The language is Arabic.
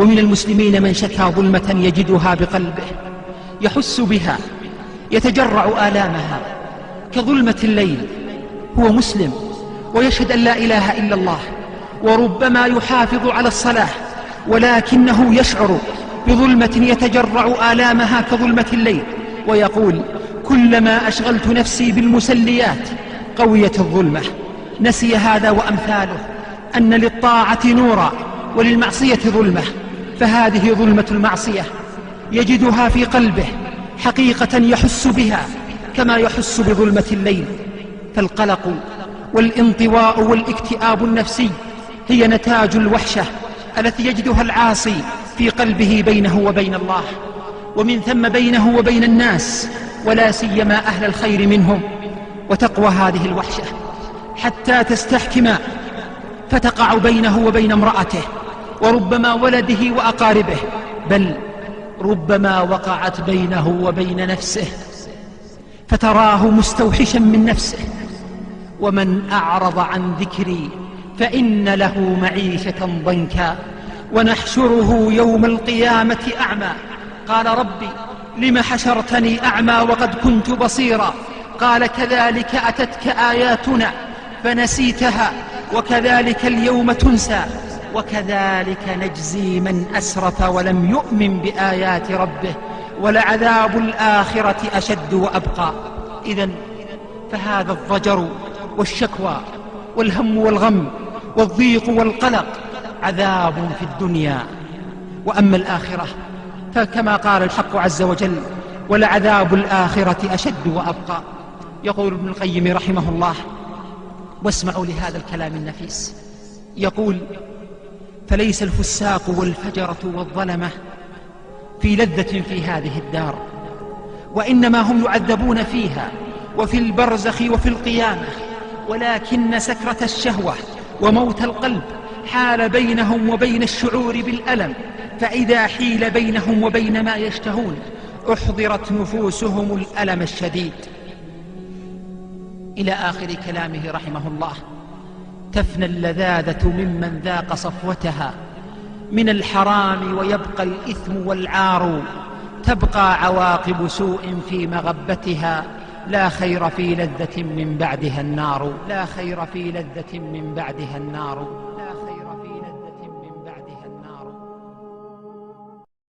ومن المسلمين من شكى ظلمة يجدها بقلبه يحس بها يتجرع آلامها كظلمة الليل. هو مسلم ويشهد أن لا إله إلا الله، وربما يحافظ على الصلاة، ولكنه يشعر بظلمة يتجرع آلامها كظلمة الليل، ويقول: كلما أشغلت نفسي بالمسليات قويت الظلمة. نسي هذا وأمثاله أن للطاعة نورا وللمعصية ظلمة، فهذه ظلمة المعصية يجدها في قلبه حقيقة يحس بها كما يحس بظلمة الليل. فالقلق والانطواء والاكتئاب النفسي هي نتاج الوحشة التي يجدها العاصي في قلبه بينه وبين الله، ومن ثم بينه وبين الناس، ولا سيما أهل الخير منهم. وتقوى هذه الوحشة حتى تستحكم فتقع بينه وبين امرأته، وربما ولده وأقاربه، بل ربما وقعت بينه وبين نفسه، فتراه مستوحشا من نفسه. ومن أعرض عن ذكري فإن له معيشة ضنكا ونحشره يوم القيامة أعمى. قال: ربي لم حشرتني أعمى وقد كنت بصيرا؟ قال: كذلك أتتك آياتنا فنسيتها وكذلك اليوم تنسى وكذلك نجزي من أسرف ولم يؤمن بآيات ربه ولعذاب الآخرة أشد وأبقى. إذن فهذا الضجر والشكوى والهم والغم والضيق والقلق عذاب في الدنيا، وأما الآخرة فكما قال الحق عز وجل: ولعذاب الآخرة أشد وأبقى. يقول ابن القيم رحمه الله، واسمعوا لهذا الكلام النفيس، يقول: فليس الفساق والفجرة والظلمة في لذة في هذه الدار، وإنما هم يعذبون فيها وفي البرزخ وفي القيامة، ولكن سكرة الشهوة وموت القلب حال بينهم وبين الشعور بالألم، فإذا حيل بينهم وبين ما يشتهون أحضرت نفوسهم الألم الشديد. إلى آخر كلامه رحمه الله. تفنى اللذاذة ممن ذاق صفوتها من الحرام ويبقى الإثم والعار، تبقى عواقب سوء في مغبتها، لا خير في لذة من بعدها النار، لا خير في لذة من بعدها النار.